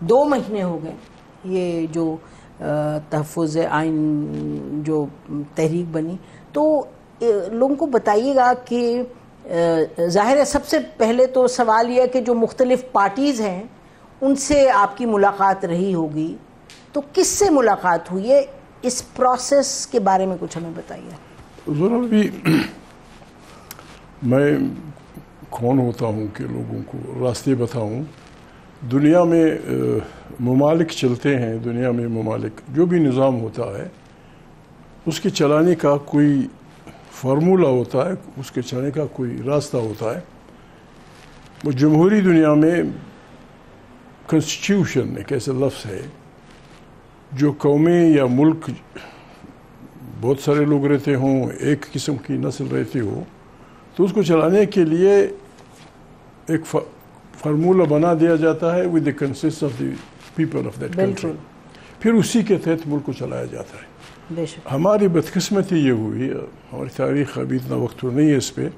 2 مہینے ہو گئے یہ جو تحفظ آئین جو تحریک بنی، تو لوگوں کو بتائیے گا کہ ظاہر ہے سب سے پہلے تو سوال یہ ہے کہ جو مختلف پارٹیز ہیں ان سے آپ کی ملاقات رہی ہوگی، تو کس سے ملاقات ہوئی ہے؟ اس پروسیس کے بارے میں کچھ ہمیں بتائیے۔ ضرور بھی میں کون ہوتا ہوں کہ لوگوں کو راستے بتاؤں؟ دنیا میں ممالک چلتے ہیں، دنیا میں ممالک جو بھی نظام ہوتا ہے اس کے چلانے کا کوئی فارمولہ ہوتا ہے، اس کے چلانے کا کوئی راستہ ہوتا ہے۔ وہ جمہوری دنیا میں کنسٹیٹیوشن ایک ایسا لفظ ہے جو قومیں یا ملک بہت سارے لوگ رہتے ہوں، ایک قسم کی نسل رہتی ہو، تو اس کو چلانے کے لیے ایک فارمولہ بنا دیا جاتا ہے with the consent of the people of that country، پھر اسی کے تحت ملک کو چلایا جاتا ہے۔ ہماری بدقسمتی یہ ہوئی، ہماری تاریخ ابھی اتنا وقت تو نہیں ہے اس پہ،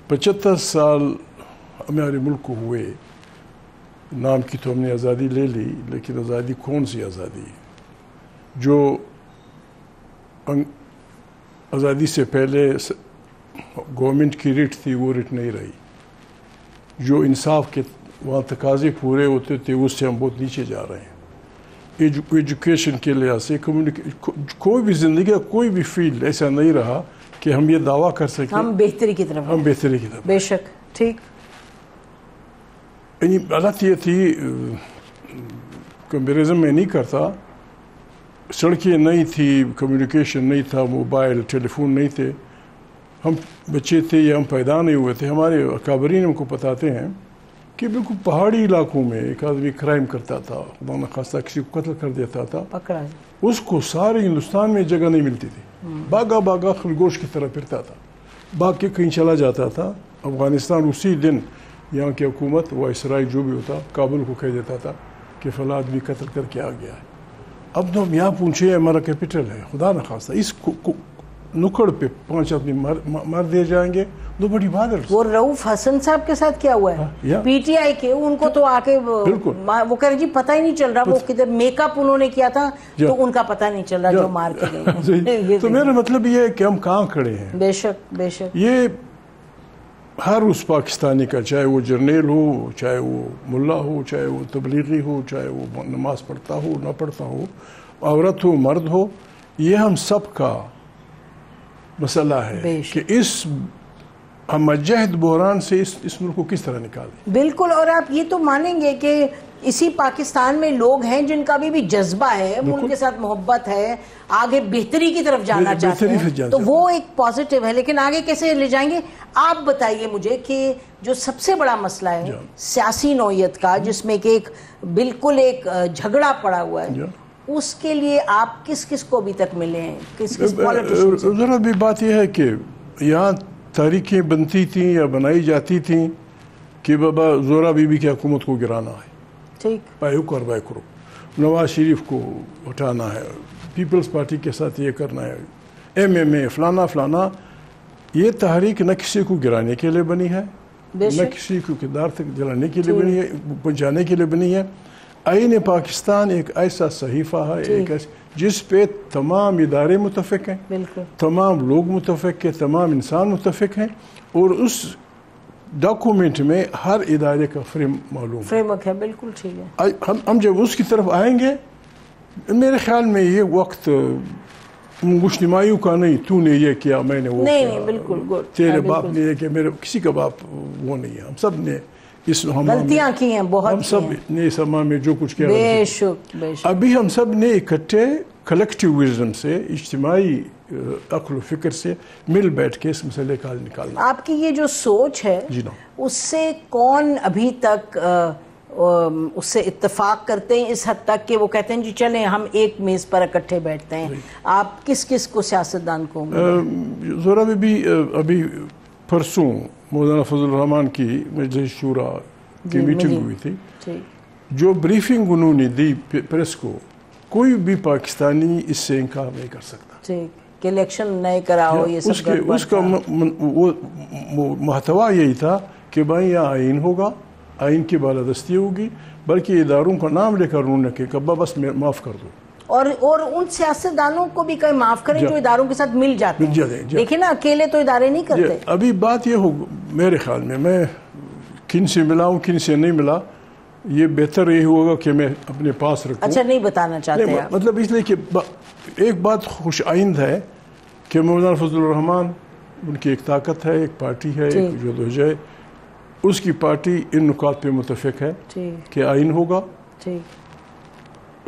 75 سال ہمارے ملک کو ہوئے، نام کی تو ہم نے آزادی لے لی، لیکن آزادی کون سی آزادی ہے؟ جو آزادی سے پہلے گورنمنٹ کی ریٹ تھی وہ ریٹ نہیں رہی، جو انصاف کے وہاں تقاضے پورے ہوتے تھے اس سے ہم بہت نیچے جا رہے ہیں۔ ایجوکیشن کے لحاظ سے کوئی بھی زندگی کا کوئی بھی فیلڈ ایسا نہیں رہا کہ ہم یہ دعویٰ کر سکیں ہم بہتری کی طرف، ہم بہتری کی طرف۔ بے شک، ٹھیک۔ یعنی حالت یہ تھی، کمپیریزن میں نہیں کرتا، سڑکیں نہیں تھی، کمیونیکیشن نہیں تھا، موبائل ٹیلی فون نہیں تھے، ہم بچے تھے یا ہم پیدا نہیں ہوئے تھے۔ ہمارے اکابرین ہم کو بتاتے ہیں کہ بالکل پہاڑی علاقوں میں ایک آدمی کرائم کرتا تھا، خدا نخواستہ کسی کو قتل کر دیتا تھا، پکڑا اس کو سارے ہندوستان میں جگہ نہیں ملتی تھی، باغا باغا خرگوش کی طرح پھرتا تھا، باغ کے کہیں چلا جاتا تھا۔ افغانستان اسی دن یہاں کی حکومت وائسرائے جو بھی ہوتا کابل کو کہہ دیتا تھا کہ فلاں آدمی قتل کر کے آ گیا ہے۔ اب تو ہم یہاں پہنچے، ہمارا کیپٹل ہے، خدا نخواستہ اس نکڑ پہ 5 آدمی مار دیے جائیں گے، دو بڑی بات ہے۔ وہ رؤوف حسن صاحب کے ساتھ کیا ہوا ہے؟ پی ٹی آئی کے ان کو تو آ کے وہ کہہ رہے جی پتہ ہی نہیں چل رہا، وہ کدھر میک اپ انہوں نے کیا تھا تو ان کا پتہ نہیں چل رہا جو مار کے گئے۔ تو میرا مطلب یہ ہے کہ ہم کہاں کھڑے ہیں؟ بے شک بے شک۔ یہ ہر اس پاکستانی کا، چاہے وہ جرنیل ہو، چاہے وہ ملا ہو، چاہے وہ تبلیغی ہو، چاہے وہ نماز پڑھتا ہو نہ پڑھتا ہو، عورت ہو مرد ہو، یہ ہم سب کا مسئلہ ہے کہ اس ہم جہد بحران سے اس ملک کو کس طرح نکالیں۔ بالکل، اور آپ یہ تو مانیں گے کہ اسی پاکستان میں لوگ ہیں جن کا بھی جذبہ ہے، ملک کے ساتھ محبت ہے، آگے بہتری کی طرف جانا چاہتے ہیں، تو وہ ایک پازیٹیو ہے، لیکن آگے کیسے لے جائیں گے؟ آپ بتائیے مجھے کہ جو سب سے بڑا مسئلہ ہے سیاسی نوعیت کا، جس میں کہ ایک بالکل ایک جھگڑا پڑا ہوا ہے، اس کے لیے آپ کس کس کو ابھی تک ملے ہیں؟ کس پولیٹیشن سے؟ ذرا بھی بات یہ ہے کہ یہاں تاریخیں بنتی تھیں یا بنائی جاتی تھیں کہ بابا زورا بی بی کی حکومت کو گرانا ہے، ٹھیک، پائیک اور بائکرو، نواز شریف کو اٹھانا ہے، پیپلز پارٹی کے ساتھ یہ کرنا ہے، ایم اے فلانا فلانا۔ یہ تحریک نہ کسی کو گرانے کے لیے بنی ہے، نہ کسی کو کردار تک جلانے کے لیے بنی ہے، پہنچانے کے لیے بنی ہے۔ آئین پاکستان ایک ایسا صحیفہ ہے ایک جس پہ تمام ادارے متفق ہیں، تمام لوگ متفق ہیں، تمام انسان متفق ہیں، اور اس ڈاکومنٹ میں ہر ادارے کا فریم معلوم ہے، فریم ورک ہے، بالکل ٹھیک ہے۔ ہم جب اس کی طرف آئیں گے، میرے خیال میں یہ وقت گشتمایوں کا نہیں، تو نے یہ کیا میں نے وہ کیا، نہیں بالکل، تیرے باپ نے یہ کیا، میرے کسی کا باپ وہ نہیں ہے، ہم سب نے غلطیاں کی ہیں، بہت ہم سب نے اس ہمہ میں جو کچھ کیا، بے شک بے شک۔ ابھی ہم سب نے اکٹھے کلیکٹیو وزڈم سے، اجتماعی عقل و فکر سے مل بیٹھ کے اس مسئلے کا حل نکالنا۔ آپ کی یہ جو سوچ ہے اس سے کون ابھی تک اس سے اتفاق کرتے ہیں اس حد تک کہ وہ کہتے ہیں جی چلیں ہم ایک میز پر اکٹھے بیٹھتے ہیں؟ آپ کس کس کو سیاستدان کو؟ زورا بھی ابھی پرسوں مولانا فضل الرحمان کی مجلس شورا کی میٹنگ ہوئی تھی، جو بریفنگ انہوں نے دی پریس کو، کوئی بھی پاکستانی اس سے انکار نہیں کر سکتا کہ الیکشن نئے کراؤ، یہ سب اس کا محتوا یہی تھا کہ بھائی یہاں آئین ہوگا، آئین کی بالادستی ہوگی، بلکہ اداروں کا نام لے کر انہوں نے کہ ابا بس معاف کر دو، اور ان سیاستدانوں کو بھی کہیں معاف کریں جو اداروں کے ساتھ مل جاتے ہیں. دیکھیں نا، اکیلے تو ادارے نہیں کرتے. ابھی بات یہ ہو میرے خیال میں کن سے ملا ہوں کن سے نہیں ملا، یہ بہتر یہ ہوگا کہ میں اپنے پاس رکھوں. اچھا، نہیں بتانا چاہتے آپ؟ مطلب اس لیے کہ ایک بات خوش آئند ہے کہ مولانا فضل الرحمان، ان کی ایک طاقت ہے، ایک پارٹی ہے، ایک جدوجہد ہے، اس کی پارٹی ان نکات پہ متفق ہے کہ آئین ہوگا.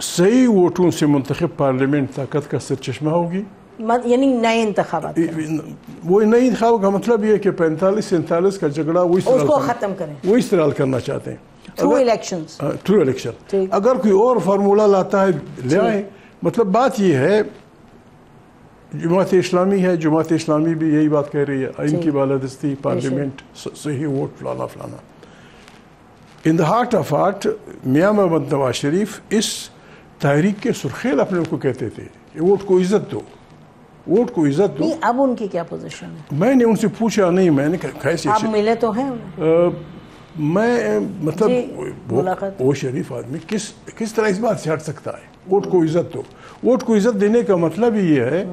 صحیح ووٹوں سے منتخب پارلیمنٹ طاقت کا سرچشمہ ہوگی، یعنی نئے انتخابات. وہ نئے انتخاب کا مطلب یہ ہے کہ 45-47 کا جھگڑا وہ استعمال کرنا چاہتے ہیں تھرو الیکشن. اگر کوئی اور فارمولہ لاتا ہے لے آئے. مطلب بات یہ ہے، جماعت اسلامی ہے، جماعت اسلامی بھی یہی بات کہہ رہی ہے، آئین کی بالادستی، پارلیمنٹ، صحیح ووٹ، فلانا فلانا. ان دا ہارٹ آف ہارٹ میاں محمد نواز شریف اس تحریک کے سرخیل اپنے کو کہتے تھے کہ ووٹ کو عزت دو، ووٹ کو عزت دو. اب ان کی کیا پوزیشن ہے؟ میں نے ان سے پوچھا نہیں، میں نے کیسے آپ ملے تو ہیں؟ میں مطلب وہ شریف آدمی کس طرح اس بات سے ہٹ سکتا ہے؟ ووٹ کو عزت دو. ووٹ کو عزت دینے کا مطلب ہی یہ ہے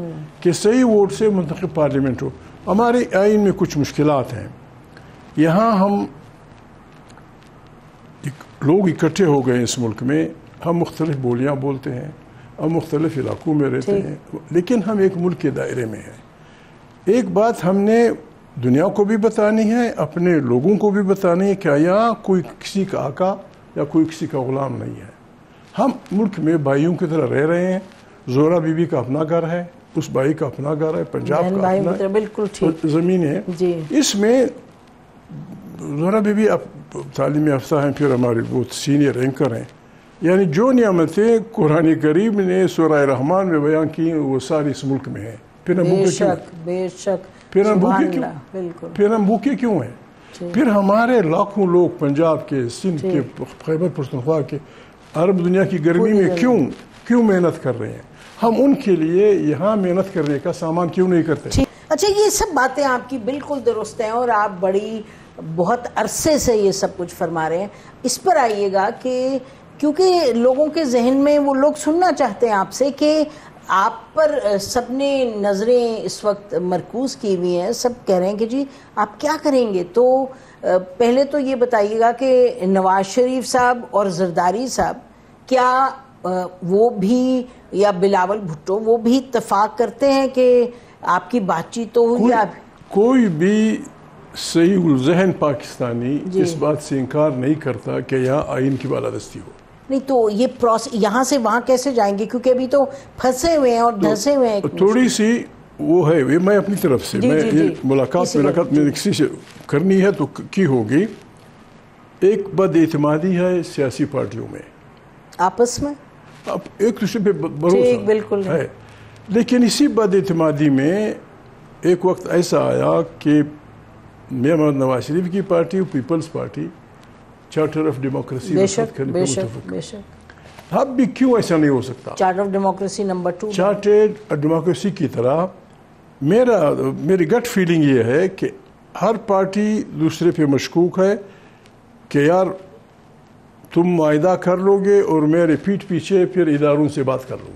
کہ صحیح ووٹ سے منتخب پارلیمنٹ ہو. ہمارے آئین میں کچھ مشکلات ہیں. یہاں ہم لوگ اکٹھے ہو گئے اس ملک میں، ہم مختلف بولیاں بولتے ہیں، ہم مختلف علاقوں میں رہتے ہیں، لیکن ہم ایک ملک کے دائرے میں ہیں. ایک بات ہم نے دنیا کو بھی بتانی ہے، اپنے لوگوں کو بھی بتانی ہے کہ یہاں کوئی کسی کا آقا یا کوئی کسی کا غلام نہیں ہے. ہم ملک میں بھائیوں کی طرح رہ رہے ہیں. زہرا بی بی کا اپنا گھر ہے، اس بھائی کا اپنا گھر ہے، پنجاب کا اپنا زمین ہے. اس میں زہرا بی بی تعلیم یافتہ ہیں، پھر ہمارے بہت سینئر اینکر ہیں. یعنی جو نعمتیں قرآن کریم نے سورہ رحمان میں بیان کی وہ ساری اس ملک میں ہیں. پھر ہم بھوکے کیوں ہیں؟ پھر ہمارے لاکھوں لوگ پنجاب کے، سندھ کے، خیبر پختونخوا کے، عرب دنیا کی گرمی میں کیوں محنت کر رہے ہیں؟ ہم ان کے لیے یہاں محنت کرنے کا سامان کیوں نہیں کرتے؟ اچھا، یہ سب باتیں آپ کی بالکل درست ہیں اور آپ بہت عرصے سے یہ سب کچھ فرما رہے ہیں. اس پر آئیے گا کہ کیونکہ لوگوں کے ذہن میں وہ لوگ سننا چاہتے ہیں آپ سے کہ آپ پر سب نے نظریں اس وقت مرکوز کی ہوئی ہیں، سب کہہ رہے ہیں کہ جی آپ کیا کریں گے. تو پہلے تو یہ بتائیے گا کہ نواز شریف صاحب اور زرداری صاحب کیا وہ بھی، یا بلاول بھٹو، وہ بھی اتفاق کرتے ہیں کہ آپ کی بات چیت تو ہوئی؟ کوئی بھی صحیح الذہن پاکستانی اس بات سے انکار نہیں کرتا کہ یہاں آئین کی بالادستی ہو. نہیں تو یہ یہاں سے وہاں کیسے جائیں گے؟ کیونکہ ابھی تو پھنسے ہوئے ہیں اور دھسے ہوئے ہیں. تھوڑی سی وہ ہے، میں اپنی طرف سے میں ملاقات میں کسی سے کرنی ہے تو کی ہوگی. ایک بد اعتمادی ہے سیاسی پارٹیوں میں آپس میں، اب ایک دوسرے پہ بھروسہ ہے. لیکن اسی بد اعتمادی میں ایک وقت ایسا آیا کہ میاں محمد نواز شریف کی party, peoples party, charter of democracy اب بھی کیوں ایسا نہیں ہو سکتا؟ Charter of democracy number 2، charter democracy کی طرح میری گٹ فیلنگ یہ ہے کہ ہر پارٹی دوسرے پہ مشکوک ہے کہ یار تم معاہدہ کر لو گے اور میرے پیٹھ پیچھے پھر اداروں سے بات کر لو گے.